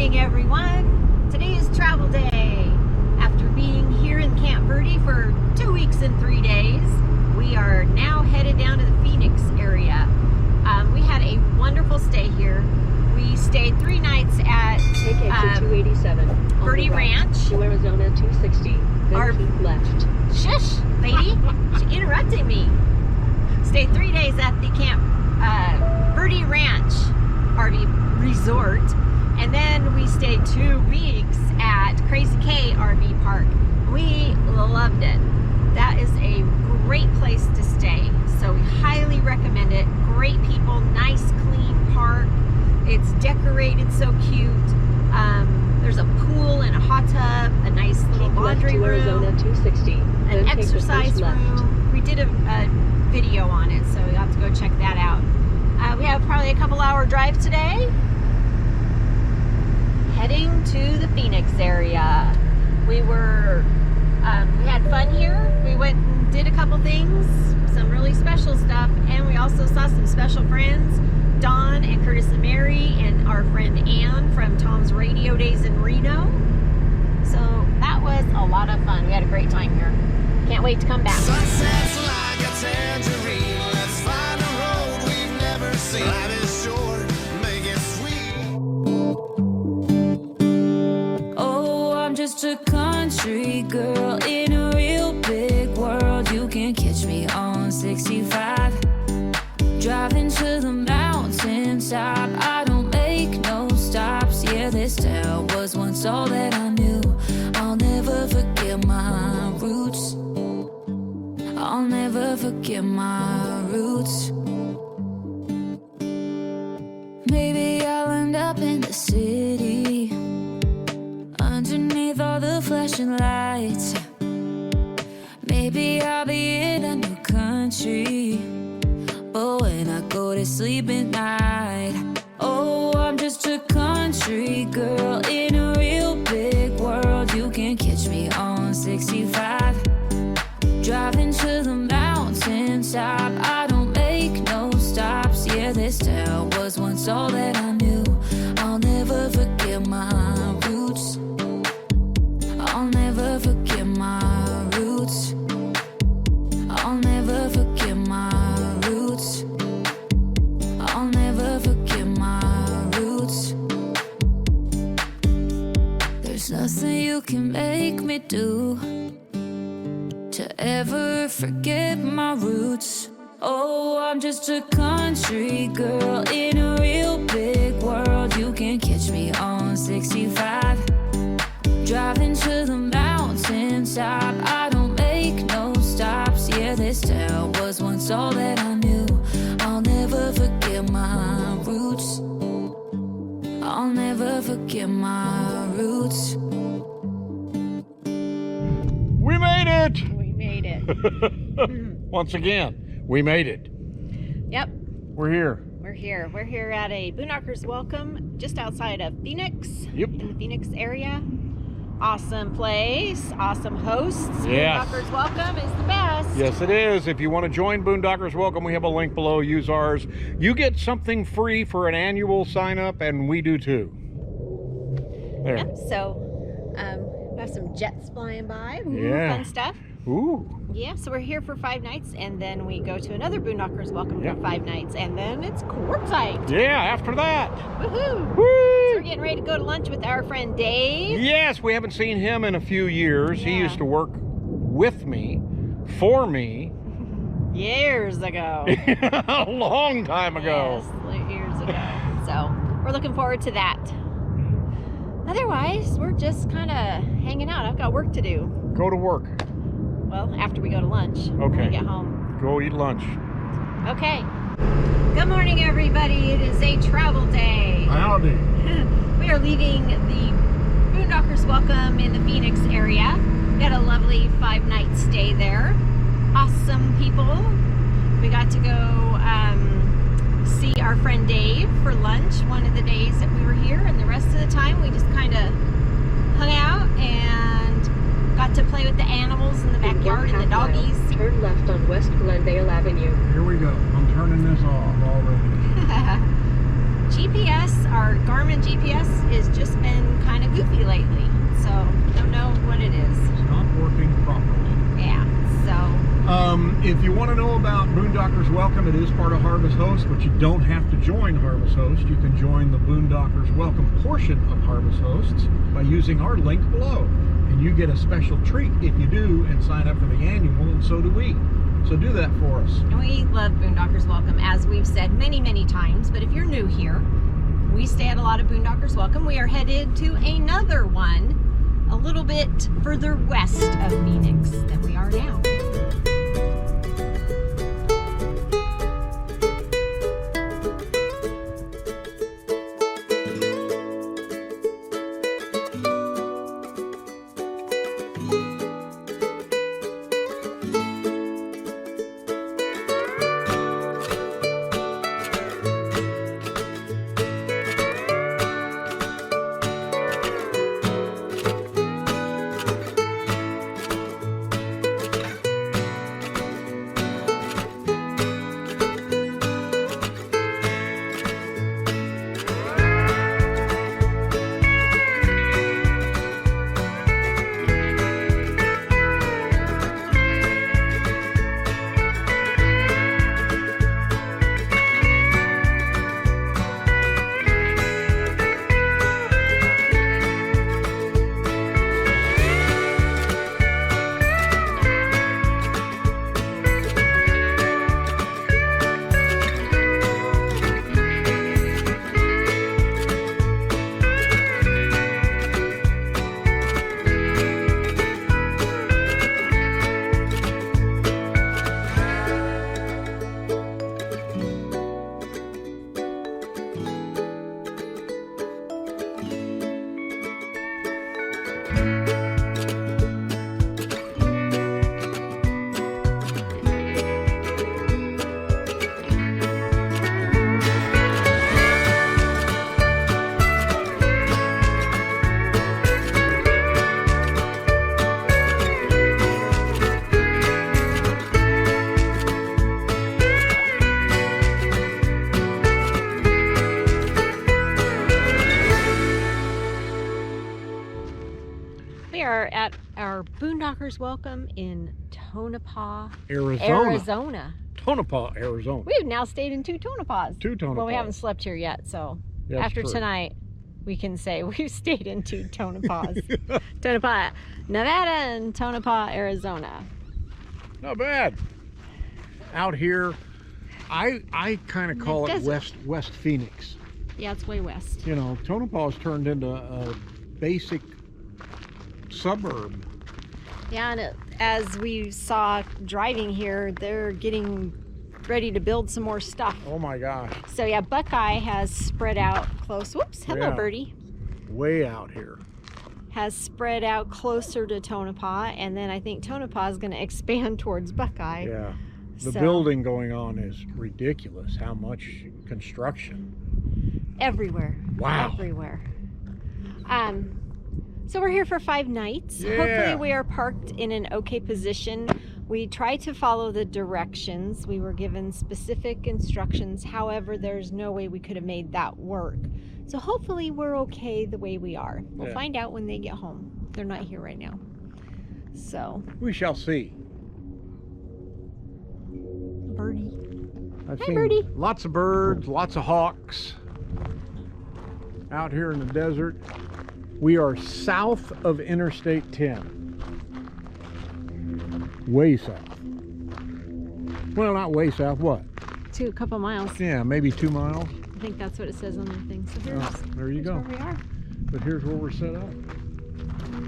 morning, everyone. Today is travel day. After being here in Camp Verde for 2 weeks and 3 days, we are now headed down to the Phoenix area. We had a wonderful stay here. We stayed 3 nights at Take exit 287 Verde Ranch. To Arizona 260, then keep left. Shush, lady. She's interrupting me. Stayed 3 days at the Camp Verde Ranch RV Resort. And then we stayed 2 weeks at Crazy K RV Park. We loved it. That is a great place to stay. So we highly recommend it. Great people, nice clean park. It's decorated so cute. There's a pool and a hot tub, a nice little laundry room, Arizona 260, an exercise room. We did a video on it, so you'll have to go check that out. We have probably a couple-hour drive today, heading to the Phoenix area. We had fun here. We went and did a couple things, some really special stuff, and we also saw some special friends, Dawn and Curtis and Mary, and our friend Ann from Tom's Radio Days in Reno. So that was a lot of fun. We had a great time here. Can't wait to come back. Sunsets like a tangerine. Let's find a road we've never seen. Life is short, make it sweet. Oh, I'm just a country girl in a real big world. You can catch me on 65, driving to the mountaintop. I don't make no stops. Yeah, this town was once all that I knew. I'll never forget my roots. I'll never forget my roots. Maybe I'll end up in the city, underneath all the flashing lights. Maybe I'll be in a new country, but when I go to sleep at night, oh, I'm just a country girl in a real big world. You can catch me on 65, driving to the mountaintop. I don't make no stops. Yeah, this town was once all that I knew. I'll never forget my roots. I'll never forget my roots. I'll never forget my roots. I'll never forget my roots. There's nothing you can make me do to ever forget my roots. Oh, I'm just a country girl in a real big world. You can catch me on 65, driving to the mountaintop. I don't make no stops. Yeah, this town was once all that I knew. I'll never forget my roots. I'll never forget my roots. We made it! We made it. Once again, we made it. Yep. We're here. We're here. We're here at a Boondockers Welcome just outside of Phoenix. Yep. In the Phoenix area. Awesome place. Awesome hosts. Yes. Boondockers Welcome is the best. Yes, it is. If you want to join Boondockers Welcome, we have a link below. Use ours. You get something free for an annual sign up, and we do too. There. Yep. So we have some jets flying by. Ooh, Yeah. Fun stuff. Ooh. Yeah, so we're here for 5 nights, and then we go to another Boondockers Welcome for 5 nights, and then it's Quartzsite. Yeah, after that. Woohoo! Woo! So we're getting ready to go to lunch with our friend Dave. Yes, we haven't seen him in a few years. He Yeah. used to work with me, for me, Years ago. a long time ago. Yes, years ago. So we're looking forward to that. Otherwise, we're just kind of hanging out. I've got work to do. Go to work. Well, after we go to lunch. When Okay. we get home. Go eat lunch. Okay. Good morning, everybody. It is a travel day. Howdy. We are leaving the Boondockers Welcome in the Phoenix area. We had a lovely 5-night stay there. Awesome people. We got to go see our friend Dave for lunch one of the days that we were here, and the rest of the time we just kind of hung out and got to play with the animals in the backyard and the doggies. Turn left on West Glendale Avenue. Here we go. I'm turning this off already. GPS, our Garmin GPS, has just been Boondockers Welcome. It is part of Harvest Host, but you don't have to join Harvest Host. You can join the Boondockers Welcome portion of Harvest Hosts by using our link below. And you get a special treat if you do and sign up for the annual, and so do we. So do that for us. And we love Boondockers Welcome, as we've said many, many times. But if you're new here, we stay at a lot of Boondockers Welcome. We are headed to another one a little bit further west of Phoenix than we are now. We are at our Boondockers Welcome in Tonopah, Arizona. Tonopah, Arizona. We've now stayed in 2 Tonopahs. 2 Tonopahs. Well, we haven't slept here yet, so That's after true. tonight, we can say we've stayed in 2 Tonopahs. Tonopah, Nevada, and Tonopah, Arizona. Not bad. Out here, I kind of In the call it desert. West Phoenix. Yeah, it's way west. You know, Tonopah's turned into a basic suburb. Yeah, and as we saw driving here, they're getting ready to build some more stuff. Oh my gosh, So yeah, Buckeye has spread out close. Whoops, hello Yeah. birdie. way out here. Has spread out closer to Tonopah, and then I think Tonopah is going to expand towards Buckeye. Yeah. The So- building going on is ridiculous. How much construction. Everywhere. Wow. Everywhere. So we're here for 5 nights. Yeah. Hopefully we are parked in an okay position. We tried to follow the directions. We were given specific instructions. However, there's no way we could have made that work. So hopefully we're okay the way we are. We'll Yeah. find out when they get home. They're not here right now. So, We shall see. birdie. I've Hi, seen birdie. lots of birds, lots of hawks out here in the desert. We are south of Interstate 10. Way south. Well, not way south, what? A couple miles. Yeah, maybe 2 miles. I think that's what it says on the thing. So here's, Oh, there you here's go. where we are. But here's where we're set up.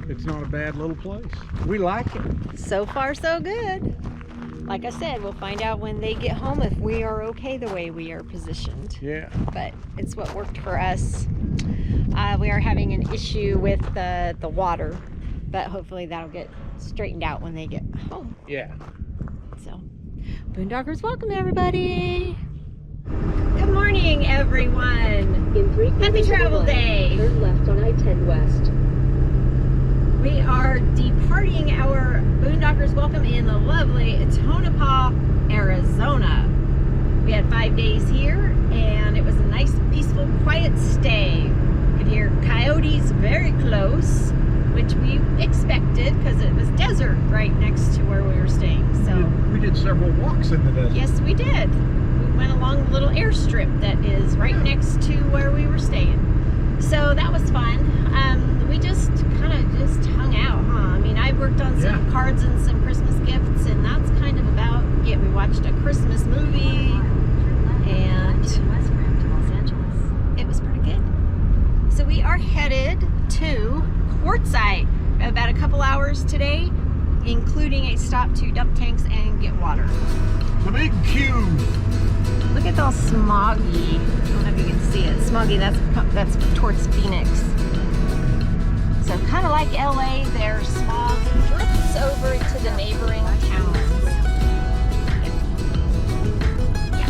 It's not a bad little place. We like it. So far, so good. Like I said, we'll find out when they get home if we are okay the way we are positioned. Yeah. But it's what worked for us. We are having an issue with the water, but hopefully that'll get straightened out when they get home. Yeah. So, Boondockers Welcome, everybody. Good morning, everyone. In 3 Happy quarters of a travel mile, day. Turn left on I-10 West. We are departing our Boondockers Welcome in the lovely Tonopah, Arizona. We had 5 days here, and it was a nice, peaceful, quiet stay. You could hear coyotes very close, which we expected because it was desert right next to where we were staying. So We did did several walks in the desert. Yes, we did. We went along the little airstrip that is right next to where we were staying. So that was fun. We just kind of just hung out, huh? I mean, I worked on some cards and some Christmas gifts, and that's kind of about it. We watched a Christmas movie, and it was pretty good. So we are headed to Quartzsite. About a couple hours today, including a stop to dump tanks and get water. The big Q. Look at all smoggy. I don't know if you can see it. Smoggy, that's towards Phoenix. So kind of like LA, their smog drifts over into the neighboring towns. Yeah.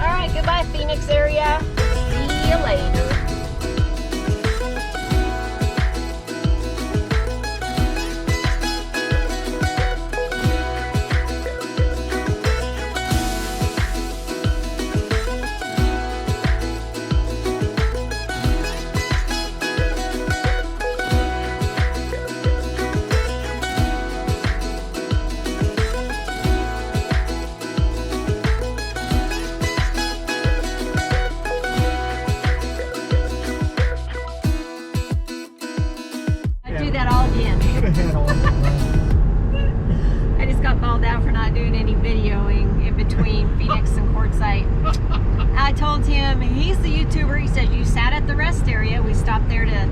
All right, goodbye Phoenix area. See you later. I just got balled out for not doing any videoing in between Phoenix and Quartzsite. I told him, he's the YouTuber, he said, you sat at the rest area. We stopped there to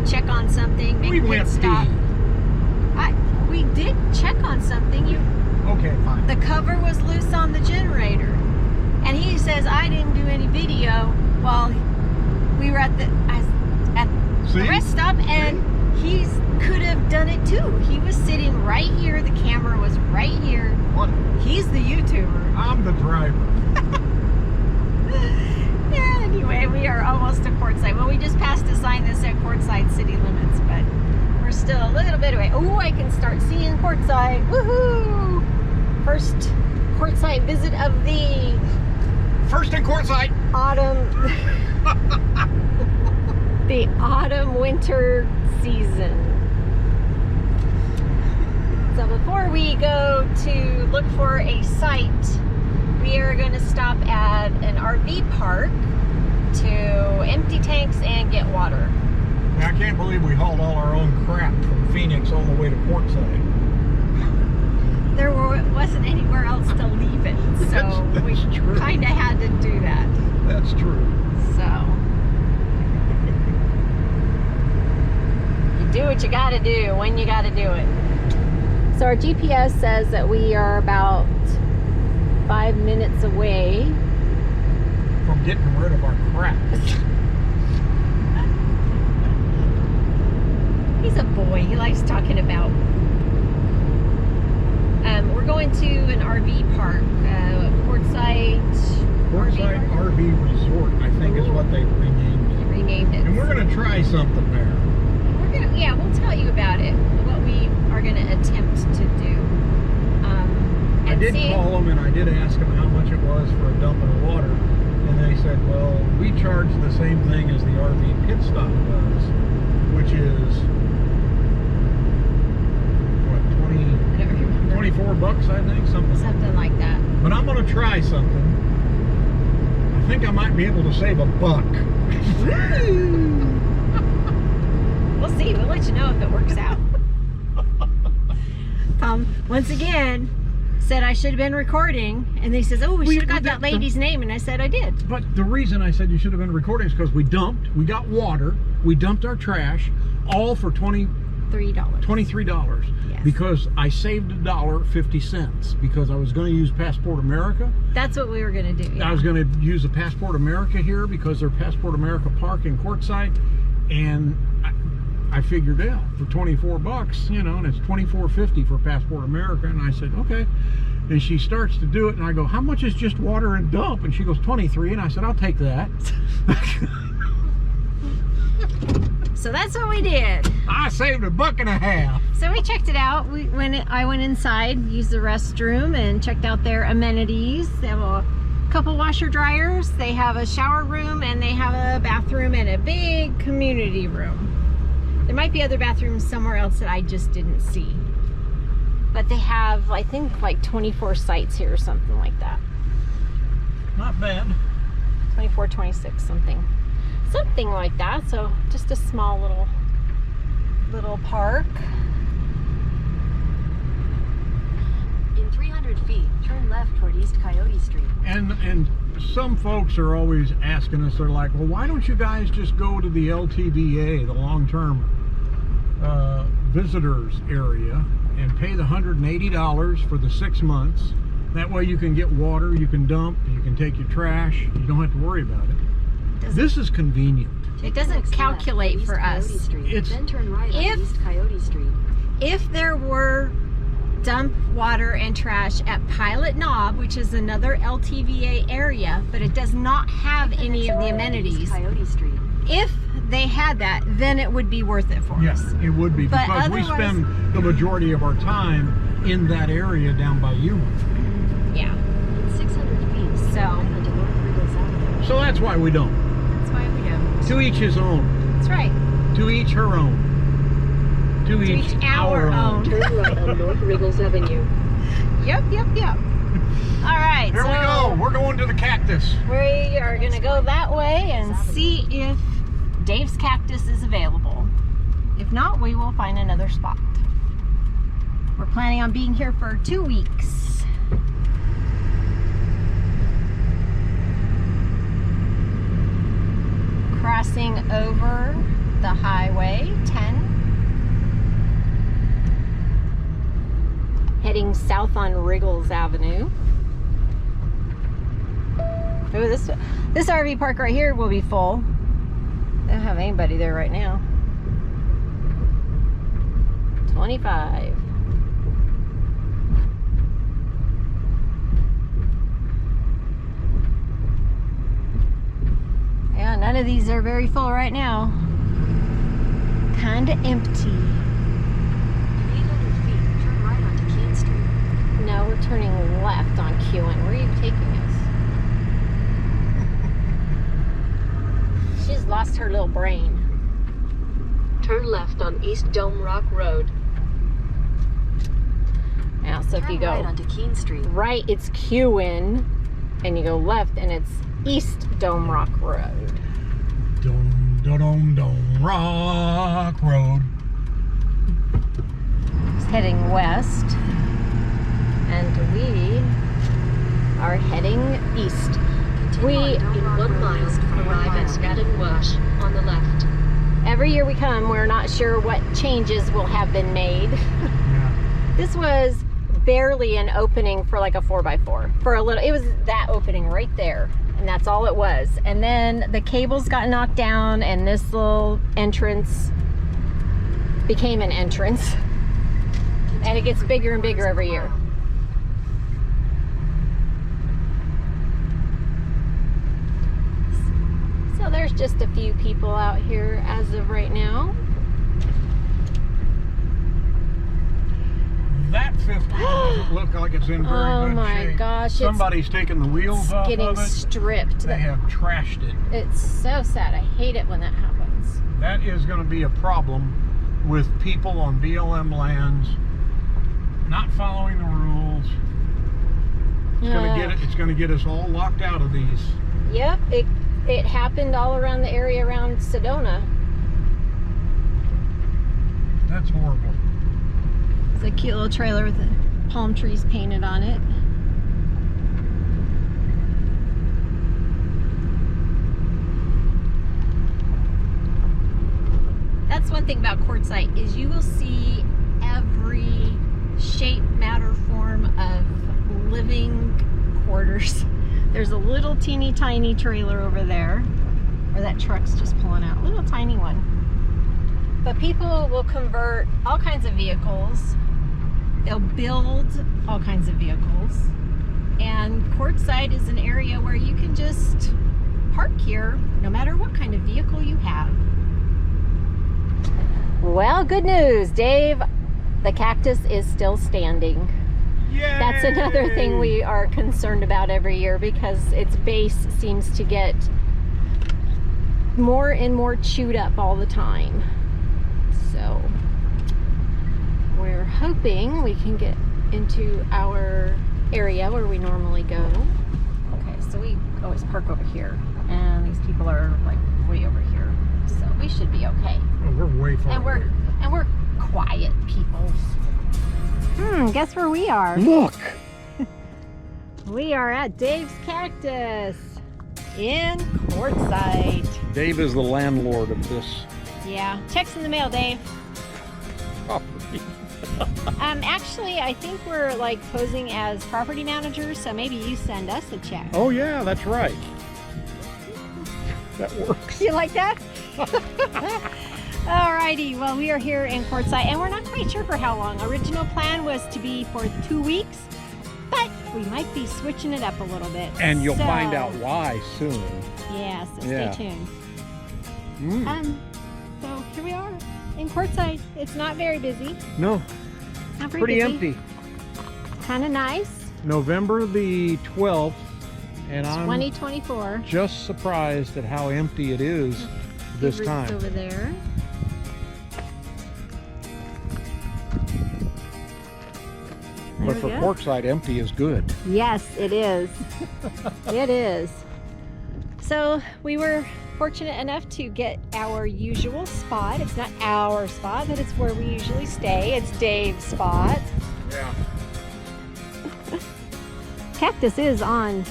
check on something, make a pit stop. We did check on something. Okay, fine. The cover was loose on the generator. And he says, I didn't do any video while we were at the rest stop, and he could have done it too. He was sitting right here. The camera was right here. What? He's the YouTuber. I'm the driver. Yeah, anyway, we are almost to Quartzsite. Well, we just passed a sign that said Quartzsite city limits, but we're still a little bit away. Oh, I can start seeing Quartzsite. Woohoo! First Quartzsite visit of the First in Quartzsite. Autumn. The autumn-winter season. So before we go to look for a site, we are going to stop at an RV park to empty tanks and get water. Now, I can't believe we hauled all our own crap from Phoenix all the way to Quartzsite. There wasn't anywhere else to leave it, so we kind of had to do that. That's true. So you do what you got to do when you got to do it. So our GPS says that we are about 5 minutes away from getting rid of our crap. He's a boy. He likes talking about. We're going to an RV park, Quartzsite RV Resort, I think is what they've renamed it. Renamed it. And we're going to try something there. Yeah, we'll tell you about it. What we are going to attempt to do. I did call them and I did ask them how much it was for a dump of water, and they said, well, we charge the same thing as the RV pit stop does, which is what, 24 bucks, I think, something like that. But I'm going to try something. I think I might be able to save $1. We'll see. We'll let you know if it works out. Tom, once again, said I should have been recording, and he says, oh, we should have got that lady's name, and I said I did. But the reason I said you should have been recording is because we got water, we dumped our trash, all for $23. Yes. Because I saved $1.50 because I was going to use Passport America. That's what we were going to do. Yeah. I was going to use a Passport America here because they're Passport America Park in Quartzsite, and I figured out for 24 bucks, you know, and it's $24.50 for Passport America, and I said, okay. And she starts to do it, and I go, how much is just water and dump? And she goes, 23, and I said, I'll take that. So that's what we did. I saved $1.50. So we checked it out. I went inside, used the restroom, and checked out their amenities. They have a couple washer dryers, they have a shower room, and they have a bathroom and a big community room. There might be other bathrooms somewhere else that I just didn't see. But they have, I think, like 24 sites here or something like that. Not bad. 24, 26, something like that. So just a small little park. In 300 feet, turn left toward East Coyote Street. And some folks are always asking us, they're like, well, why don't you guys just go to the LTVA, the long-term visitors area, and pay the $180 for the 6 months? That way you can get water, you can dump, you can take your trash, you don't have to worry about it. This is convenient. It doesn't calculate for us. It's, Then turn right on If- East Coyote Street. If there were dump water and trash at Pilot Knob, which is another LTVA area, but it does not have any of the amenities. East Coyote Street. If they had that, then it would be worth it for yes, us. it would be, But because we otherwise- spend the majority of our time in that area down by you. Yeah. In 600 feet, So- turn right onto North Regals Avenue. So that's why we don't. That's why we do. To each his own. That's right. To each her own. To each our own. Turn right on North Regals Avenue. Yep. All right. Here so we go. We're going to the cactus. We are going to go that way and see if Dave's Cactus is available. If not, we will find another spot. We're planning on being here for 2 weeks. Crossing over the Highway 10. Heading south on Riggles Avenue. Oh, this RV park right here will be full. They don't have anybody there right now. 25. Yeah, none of these are very full right now. Kinda empty. 800 feet, turn right onto Keene Street. No, we're turning left on Kewen. Where are you taking us? She's lost her little brain. Turn left on East Dome Rock Road. Now, so if Turn you go right onto Keene Street. right, it's Kewen, and you go left, and it's East Dome Rock Road. Dome Rock Road. It's heading west, and we are heading east. Continue on Dome Rock 1 mile, arrive at Scadden Wash on the left. Every year we come, we're not sure what changes will have been made. Yeah. This was barely an opening for like a 4x4. For a little, it was that opening right there, and that's all it was. And then the cables got knocked down, and this little entrance became an entrance. And it gets bigger and bigger every year. So there's just a few people out here as of right now. That 15 doesn't look like it's in very Oh good my shape. gosh, it's Somebody's taken the wheels off getting of it. stripped. They have trashed it. It's so sad. I hate it when that happens. That is going to be a problem with people on BLM lands not following the rules. It's going to get us all locked out of these. Yep, it happened all around the area around Sedona. That's horrible. It's a cute little trailer with the palm trees painted on it. That's one thing about Quartzsite is you will see every shape, matter, form of living quarters. There's a little teeny tiny trailer over there, or that truck's just pulling out, little tiny one. But people will convert all kinds of vehicles. They'll build all kinds of vehicles. And Quartzsite is an area where you can just park here no matter what kind of vehicle you have. Well, good news, Dave. The cactus is still standing. Yay! That's another thing we are concerned about every year because its base seems to get more and more chewed up all the time. So we're hoping we can get into our area where we normally go. Okay, so we always park over here, and these people are like way over here, so we should be okay. Oh, we're way far away. And we're quiet people. Guess where we are? Look! We are at Dave's Cactus in Quartzsite. Dave is the landlord of this. Yeah, checks in the mail, Dave. Property. Actually, I think we're like posing as property managers, so maybe you send us a check. Oh yeah, that's right. That works. You like that? Alrighty, well, we are here in Quartzsite, and we're not quite sure for how long. Original plan was to be for 2 weeks, but we might be switching it up a little bit. And you'll find out why soon. Yeah, so Yeah. stay tuned. Mm. So here we are in Quartzsite. It's not very busy. No, Not very pretty busy. empty. Kind of nice. November the 12th, and I'm 2024. just surprised at how empty it is this River's time. over there. But There for we go. Quartzsite, empty is good. Yes, it is. It is. So we were fortunate enough to get our usual spot. It's not our spot, but it's where we usually stay. It's Dave's spot. Yeah. Cactus is on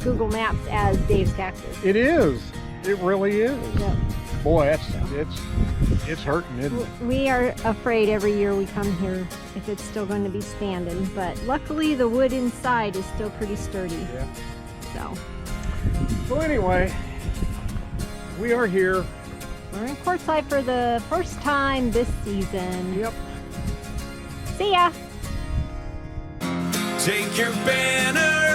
Google Maps as Dave's Cactus. It is. It really is. Yep. Boy, it's hurting, isn't it? We are afraid every year we come here if it's still going to be standing, but luckily the wood inside is still pretty sturdy. Yeah. So So anyway, we are here. we're in Quartzsite for the first time this season. Yep. See ya! Take your banner